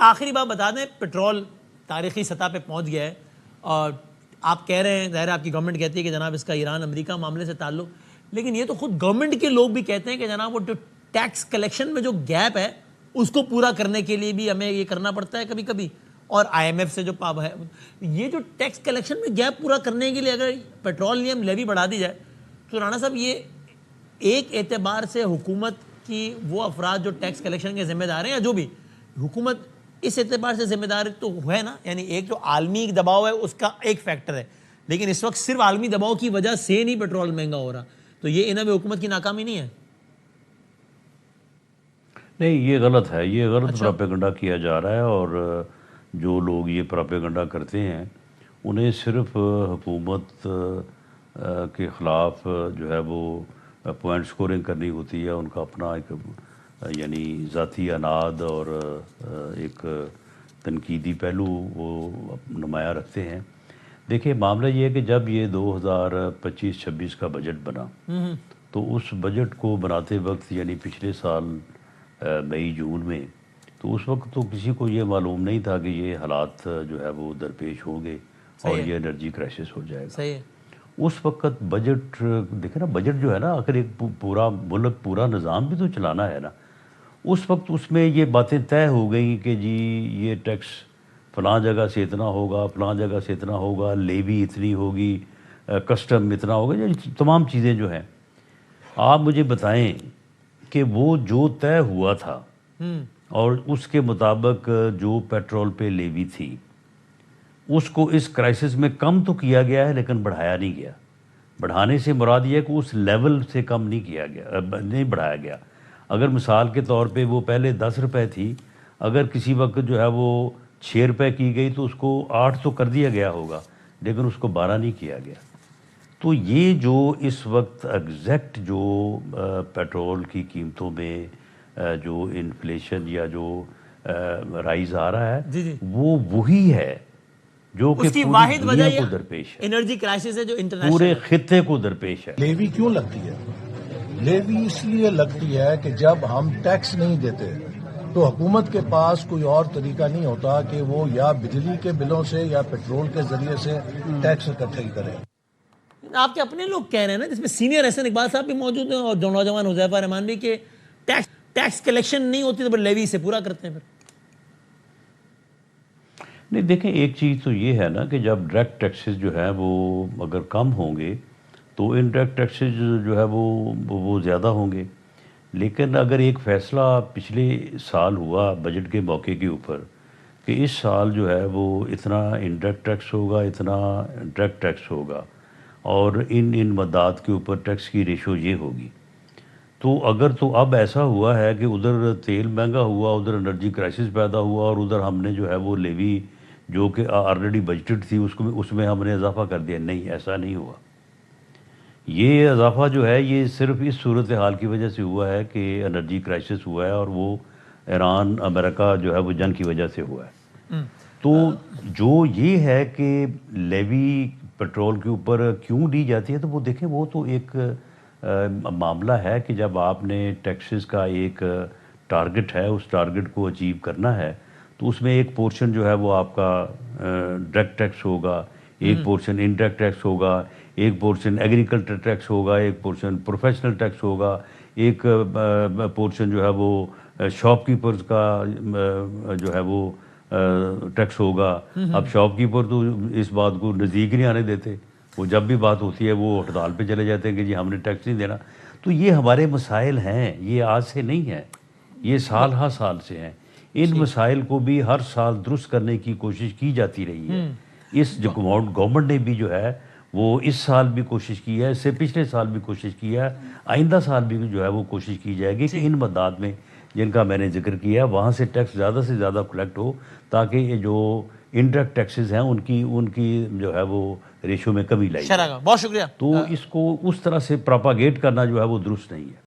آخری بات بتا دیں, پیٹرول تاریخی سطح پہ پہنچ گیا ہے اور آپ کہہ رہے ہیں, ظاہر آپ کی گورنمنٹ کہتی ہے کہ جناب اس کا ایران امریکہ معاملے سے تعلق, لیکن یہ تو خود گورنمنٹ کے لوگ بھی کہتے ہیں کہ جناب وہ جو ٹیکس کلیکشن میں جو گیپ ہے اس کو پورا کرنے کے لیے بھی ہمیں یہ کرنا پڑتا ہے کبھی کبھی, اور آئی ایم ایف سے جو ہے یہ جو ٹیکس کلیکشن میں گیپ پورا کرنے کے لیے اگر پیٹرولیم لیوی بڑھا دی جائے تو رانا صاحب یہ ایک اعتبار سے حکومت کی وہ افراد جو ٹیکس کلیکشن کے ذمہ دار ہیں یا جو بھی حکومت اس اعتبار سے ذمہ دار تو ہے نا, یعنی ایک جو عالمی دباؤ ہے اس کا ایک فیکٹر ہے, لیکن اس وقت صرف عالمی دباؤ کی وجہ سے نہیں پیٹرول مہنگا ہو رہا, تو یہ انہیں بھی حکومت کی ناکامی نہیں ہے؟ نہیں, یہ غلط ہے, یہ غلط پراپیگنڈا کیا جا رہا ہے, اور جو لوگ یہ پراپیگنڈا کرتے ہیں انہیں صرف حکومت کے خلاف جو ہے وہ پوائنٹ سکورنگ کرنی ہوتی ہے, ان کا اپنا ایک یعنی ذاتی اناد اور ایک تنقیدی پہلو وہ نمایاں رکھتے ہیں. دیکھیں معاملہ یہ ہے کہ جب یہ 2025-26 کا بجٹ بنا تو اس بجٹ کو بناتے وقت یعنی پچھلے سال مئی جون میں, تو اس وقت تو کسی کو یہ معلوم نہیں تھا کہ یہ حالات جو ہے وہ درپیش ہوں گے اور یہ انرجی کرائسس ہو جائے گا. اس وقت بجٹ دیکھیں نا, بجٹ جو ہے نا آخر ایک پورا ملک پورا نظام بھی تو چلانا ہے نا. اس وقت اس میں یہ باتیں طے ہو گئیں کہ جی یہ ٹیکس فلاں جگہ سے اتنا ہوگا, فلاں جگہ سے اتنا ہوگا, لیوی اتنی ہوگی, کسٹم اتنا ہوگا, یہ تمام چیزیں جو ہیں. آپ مجھے بتائیں کہ وہ جو طے ہوا تھا اور اس کے مطابق جو پیٹرول پہ لیوی تھی اس کو اس کرائسس میں کم تو کیا گیا ہے لیکن بڑھایا نہیں گیا. بڑھانے سے مراد یہ ہے کہ اس لیول سے کم نہیں کیا گیا, نہیں بڑھایا گیا. اگر مثال کے طور پہ وہ پہلے 10 روپے تھی, اگر کسی وقت جو ہے وہ 6 روپے کی گئی تو اس کو 8 تو کر دیا گیا ہوگا, لیکن اس کو 12 نہیں کیا گیا. تو یہ جو اس وقت ایگزیکٹ جو پیٹرول کی قیمتوں میں جو انفلیشن یا جو رائز آ رہا ہے وہ وہی ہے جو کہ پوری دنیا کو درپیش ہے, انرجی کرائسس ہے جو انٹرنیشنل پورے خطے کو درپیش ہے. لیوی کیوں لگتی ہے؟ لیوی اس لیے لگتی ہے کہ جب ہم ٹیکس نہیں دیتے تو حکومت کے پاس کوئی اور طریقہ نہیں ہوتا کہ وہ یا بجلی کے بلوں سے یا پیٹرول کے ذریعے سے ٹیکس اکٹھائی کرے. آپ کے اپنے لوگ کہہ رہے ہیں نا, جس میں سینئر احسن اقبال صاحب بھی موجود ہیں اور نوجوان حذیفہ رحمان بھی, کہ ٹیکس کلیکشن نہیں ہوتی تو پھر لیوی سے پورا کرتے ہیں. پھر نہیں, دیکھیں ایک چیز تو یہ ہے نا کہ جب ڈائریکٹ ٹیکسز جو ہے وہ اگر کم ہوں گے تو انڈائریکٹ ٹیکسز جو ہے وہ زیادہ ہوں گے. لیکن اگر ایک فیصلہ پچھلے سال ہوا بجٹ کے موقع کے اوپر کہ اس سال جو ہے وہ اتنا انڈائریکٹ ٹیکس ہوگا, اتنا ڈائریکٹ ٹیکس ہوگا, اور ان مدات کے اوپر ٹیکس کی ریشو یہ ہوگی, تو اگر تو اب ایسا ہوا ہے کہ ادھر تیل مہنگا ہوا, ادھر انرجی کرائسس پیدا ہوا, اور ادھر ہم نے جو ہے وہ لیوی جو کہ آلریڈی بجٹڈ تھی اس میں ہم نے اضافہ کر دیا. نہیں, ایسا نہیں ہوا. یہ اضافہ جو ہے یہ صرف اس صورتحال کی وجہ سے ہوا ہے کہ انرجی کرائسس ہوا ہے, اور وہ ایران امریکہ جو ہے وہ جنگ کی وجہ سے ہوا ہے. تو جو یہ ہے کہ لیوی پیٹرول کے اوپر کیوں دی جاتی ہے, تو وہ دیکھیں وہ تو ایک معاملہ ہے کہ جب آپ نے ٹیکسز کا ایک ٹارگٹ ہے, اس ٹارگٹ کو اچیو کرنا ہے, تو اس میں ایک پورشن جو ہے وہ آپ کا ڈائریکٹ ٹیکس ہوگا, ایک پورشن انڈائریکٹ ٹیکس ہوگا, ایک پورشن ایگریکلچر ٹیکس ہوگا, ایک پورشن پروفیشنل ٹیکس ہوگا, ایک پورشن جو ہے وہ شاپ کیپرز کا جو ہے وہ ٹیکس ہوگا. اب شاپ کیپر تو اس بات کو نزدیک نہیں آنے دیتے, وہ جب بھی بات ہوتی ہے وہ ہڑتال پہ چلے جاتے ہیں کہ جی ہم نے ٹیکس نہیں دینا. تو یہ ہمارے مسائل ہیں, یہ آج سے نہیں ہیں, یہ سال ہر سال سے ہیں. ان مسائل کو بھی ہر سال درست کرنے کی کوشش کی جاتی رہی ہے. اس گورنمنٹ نے بھی جو ہے وہ اس سال بھی کوشش کی ہے, اس سے پچھلے سال بھی کوشش کی ہے, آئندہ سال بھی جو ہے وہ کوشش کی جائے گی کہ ان مدات میں جن کا میں نے ذکر کیا وہاں سے ٹیکس زیادہ سے زیادہ کلیکٹ ہو, تاکہ یہ جو انڈائریکٹ ٹیکسز ہیں ان کی جو ہے وہ ریشو میں کمی لائی جائے. بہت شکریہ. تو اس کو اس طرح سے پراپاگیٹ کرنا جو ہے وہ درست نہیں ہے.